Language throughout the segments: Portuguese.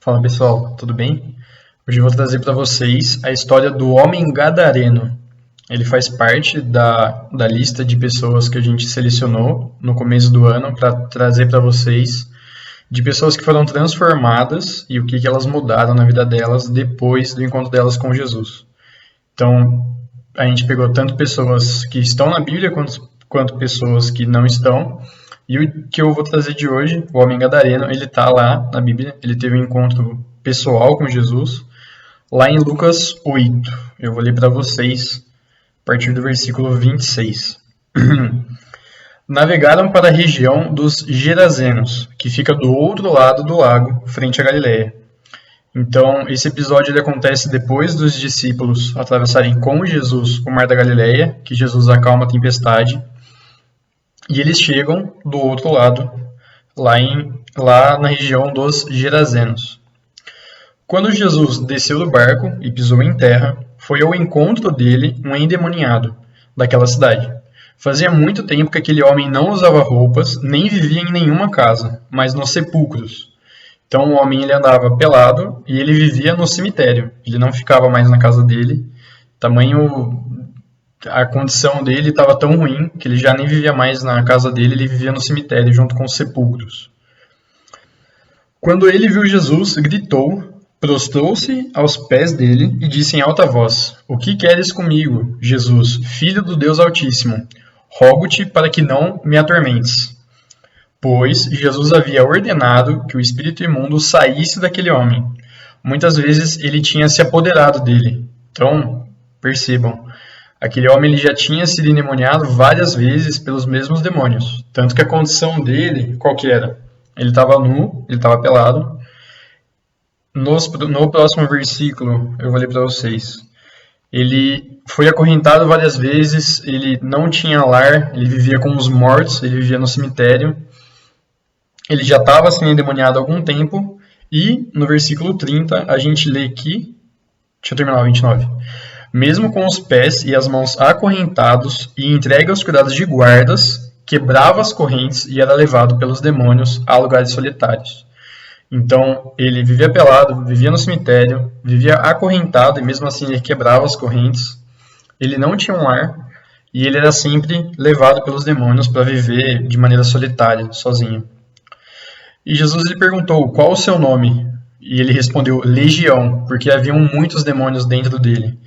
Fala pessoal, tudo bem? Hoje eu vou trazer para vocês a história do homem gadareno. Ele faz parte da lista de pessoas que a gente selecionou no começo do ano para trazer para vocês de pessoas que foram transformadas e o que elas mudaram na vida delas depois do encontro delas com Jesus. Então, a gente pegou tanto pessoas que estão na Bíblia quanto pessoas que não estão. E o que eu vou trazer de hoje, o homem gadareno, ele está lá na Bíblia, ele teve um encontro pessoal com Jesus, lá em Lucas 8. Eu vou ler para vocês a partir do versículo 26. Navegaram para a região dos Gerazenos, que fica do outro lado do lago, frente à Galileia. Então, esse episódio ele acontece depois dos discípulos atravessarem com Jesus o Mar da Galileia, que Jesus acalma a tempestade, e eles chegam do outro lado, lá na região dos Gerazenos. Quando Jesus desceu do barco e pisou em terra, foi ao encontro dele um endemoniado daquela cidade. Fazia muito tempo que aquele homem não usava roupas, nem vivia em nenhuma casa, mas nos sepulcros. Então o homem ele andava pelado e ele vivia no cemitério. Ele não ficava mais na casa dele. A condição dele estava tão ruim que ele já nem vivia mais na casa dele, ele vivia no cemitério junto com os sepulcros. Quando ele viu Jesus, gritou, prostrou-se aos pés dele e disse em alta voz: "O que queres comigo, Jesus, filho do Deus Altíssimo? Rogo-te para que não me atormentes." Pois Jesus havia ordenado que o espírito imundo saísse daquele homem. Muitas vezes ele tinha se apoderado dele. Então, percebam, aquele homem ele já tinha sido endemoniado várias vezes pelos mesmos demônios. Tanto que a condição dele, qual que era? Ele estava nu, ele estava pelado. No próximo versículo, eu vou ler para vocês. Ele foi acorrentado várias vezes, ele não tinha lar, ele vivia com os mortos, ele vivia no cemitério. Ele já estava sendo endemoniado há algum tempo. E no versículo 30, a gente lê aqui... Deixa eu terminar o 29. Mesmo com os pés e as mãos acorrentados e entregue aos cuidados de guardas, quebrava as correntes e era levado pelos demônios a lugares solitários. Então, ele vivia pelado, vivia no cemitério, vivia acorrentado e mesmo assim ele quebrava as correntes. Ele não tinha um lar e ele era sempre levado pelos demônios para viver de maneira solitária, sozinho. E Jesus lhe perguntou: "Qual o seu nome?" E ele respondeu: "Legião", porque haviam muitos demônios dentro dele.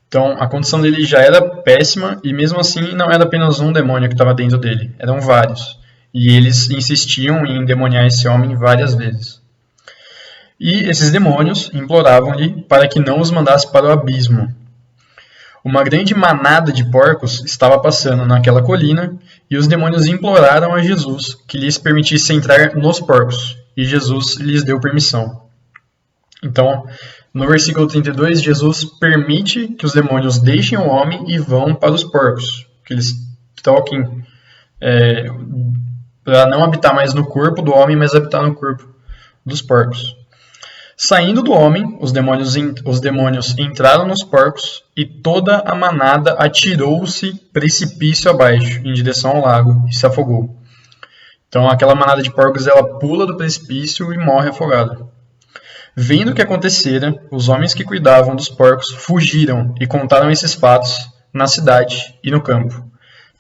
Então, a condição dele já era péssima e mesmo assim não era apenas um demônio que estava dentro dele, eram vários. E eles insistiam em endemoniar esse homem várias vezes. E esses demônios imploravam-lhe para que não os mandasse para o abismo. Uma grande manada de porcos estava passando naquela colina e os demônios imploraram a Jesus que lhes permitisse entrar nos porcos. E Jesus lhes deu permissão. Então, no versículo 32, Jesus permite que os demônios deixem o homem e vão para os porcos. Que eles toquem para não habitar mais no corpo do homem, mas habitar no corpo dos porcos. Saindo do homem, os demônios entraram nos porcos e toda a manada atirou-se precipício abaixo, em direção ao lago, e se afogou. Então aquela manada de porcos ela pula do precipício e morre afogada. Vendo o que acontecera, os homens que cuidavam dos porcos fugiram e contaram esses fatos na cidade e no campo.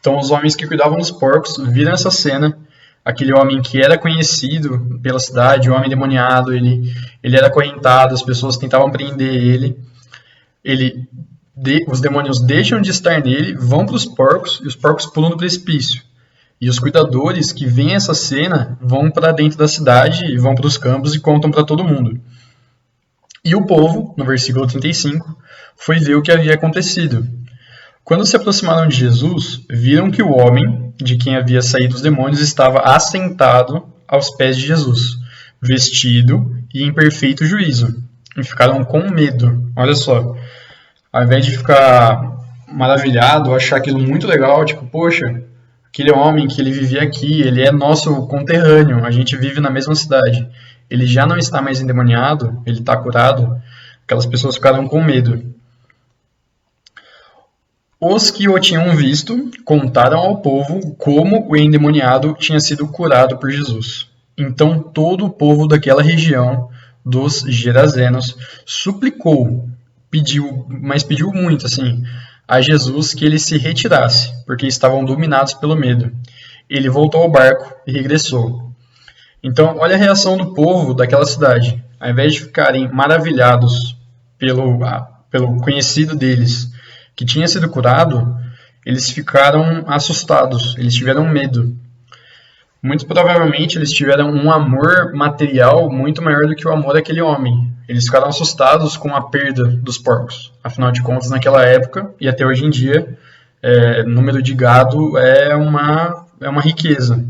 Então os homens que cuidavam dos porcos viram essa cena. Aquele homem que era conhecido pela cidade, o homem endemoniado, ele era acorrentado, as pessoas tentavam prender ele. Os demônios deixam de estar nele, vão para os porcos e os porcos pulam do precipício. E os cuidadores que veem essa cena vão para dentro da cidade, vão para os campos e contam para todo mundo. E o povo, no versículo 35, foi ver o que havia acontecido. Quando se aproximaram de Jesus, viram que o homem de quem havia saído os demônios estava assentado aos pés de Jesus, vestido e em perfeito juízo. E ficaram com medo. Olha só, ao invés de ficar maravilhado, achar aquilo muito legal, tipo, poxa, aquele homem que ele vivia aqui, ele é nosso conterrâneo, a gente vive na mesma cidade. Ele já não está mais endemoniado, ele está curado. Aquelas pessoas ficaram com medo. Os que o tinham visto contaram ao povo como o endemoniado tinha sido curado por Jesus. Então todo o povo daquela região dos Gerazenos, suplicou, pediu muito, assim, a Jesus que ele se retirasse, porque estavam dominados pelo medo. Ele voltou ao barco e regressou. Então, olha a reação do povo daquela cidade. Ao invés de ficarem maravilhados pelo conhecido deles, que tinha sido curado, eles ficaram assustados, eles tiveram medo. Muito provavelmente eles tiveram um amor material muito maior do que o amor daquele homem. Eles ficaram assustados com a perda dos porcos. Afinal de contas, naquela época e até hoje em dia, número de gado é uma riqueza.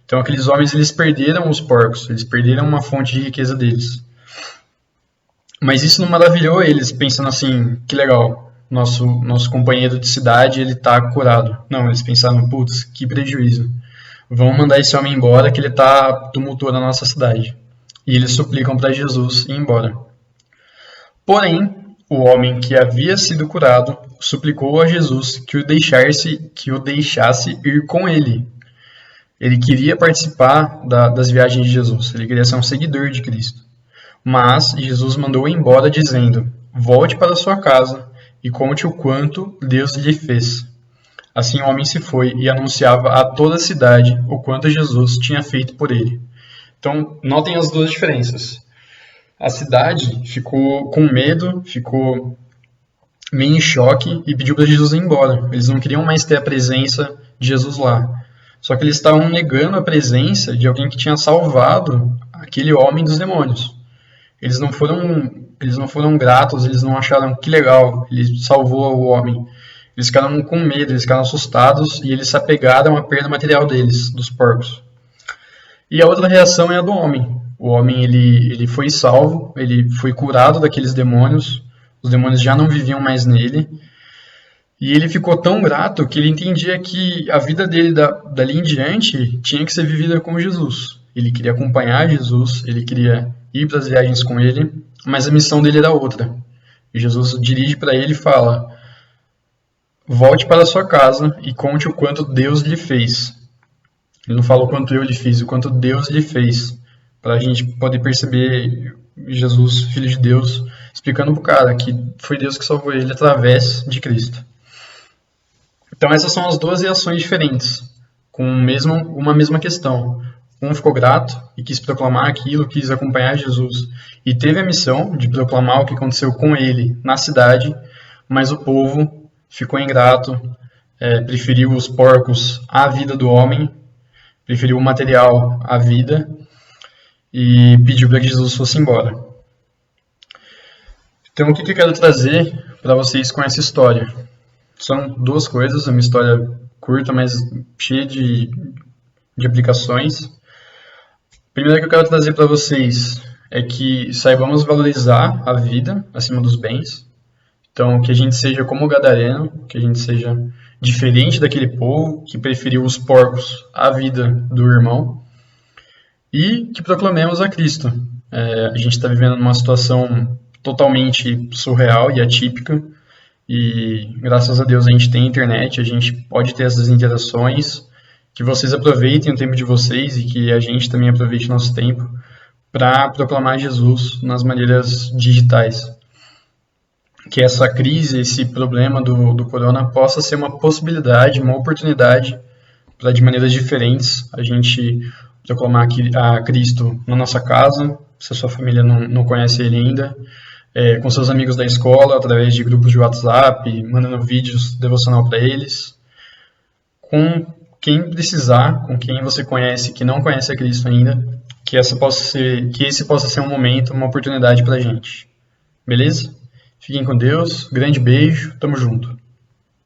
Então aqueles homens eles perderam os porcos, eles perderam uma fonte de riqueza deles. Mas isso não maravilhou eles, pensando assim, que legal, nosso companheiro de cidade ele está curado. Não, eles pensaram, putz, que prejuízo. Vamos mandar esse homem embora que ele está tumultuando a nossa cidade. E eles suplicam para Jesus ir embora. Porém, o homem que havia sido curado suplicou a Jesus que o deixasse ir com ele. Ele queria participar das viagens de Jesus, ele queria ser um seguidor de Cristo. Mas Jesus mandou-o embora dizendo, volte para sua casa e conte o quanto Deus lhe fez. Assim o homem se foi e anunciava a toda a cidade o quanto Jesus tinha feito por ele. Então, notem as duas diferenças. A cidade ficou com medo, ficou meio em choque e pediu para Jesus ir embora. Eles não queriam mais ter a presença de Jesus lá. Só que eles estavam negando a presença de alguém que tinha salvado aquele homem dos demônios. Eles não foram gratos, eles não acharam que legal, ele salvou o homem. Eles ficaram com medo, eles ficaram assustados e eles se apegaram à perda material deles, dos porcos. E a outra reação é a do homem. O homem ele foi salvo, ele foi curado daqueles demônios, os demônios já não viviam mais nele. E ele ficou tão grato que ele entendia que a vida dele dali em diante tinha que ser vivida com Jesus. Ele queria acompanhar Jesus, ele queria ir para as viagens com ele, mas a missão dele era outra. E Jesus dirige para ele e fala, volte para a sua casa e conte o quanto Deus lhe fez. Ele não fala o quanto eu lhe fiz, o quanto Deus lhe fez. Para a gente poder perceber Jesus, Filho de Deus, explicando para o cara que foi Deus que salvou ele através de Cristo. Então essas são as duas reações diferentes, com uma mesma questão. Um ficou grato e quis proclamar aquilo, quis acompanhar Jesus e teve a missão de proclamar o que aconteceu com ele na cidade, mas o povo ficou ingrato, preferiu os porcos à vida do homem, preferiu o material à vida e pediu para que Jesus fosse embora. Então o que eu quero trazer para vocês com essa história? São duas coisas, é uma história curta, mas cheia de aplicações. Primeiro que eu quero trazer para vocês é que saibamos valorizar a vida acima dos bens. Então, que a gente seja como o gadareno, que a gente seja diferente daquele povo que preferiu os porcos à vida do irmão. E que proclamemos a Cristo. A gente está vivendo numa situação totalmente surreal e atípica. E graças a Deus a gente tem internet, a gente pode ter essas interações. Que vocês aproveitem o tempo de vocês e que a gente também aproveite nosso tempo para proclamar Jesus nas maneiras digitais. Que essa crise, esse problema do corona possa ser uma possibilidade, uma oportunidade para de maneiras diferentes a gente proclamar a Cristo na nossa casa, se a sua família não conhece ele ainda, com seus amigos da escola, através de grupos de WhatsApp, mandando vídeos devocional para eles, com quem precisar, com quem você conhece que não conhece a Cristo ainda, que esse possa ser um momento, uma oportunidade para a gente. Beleza? Fiquem com Deus, grande beijo, tamo junto.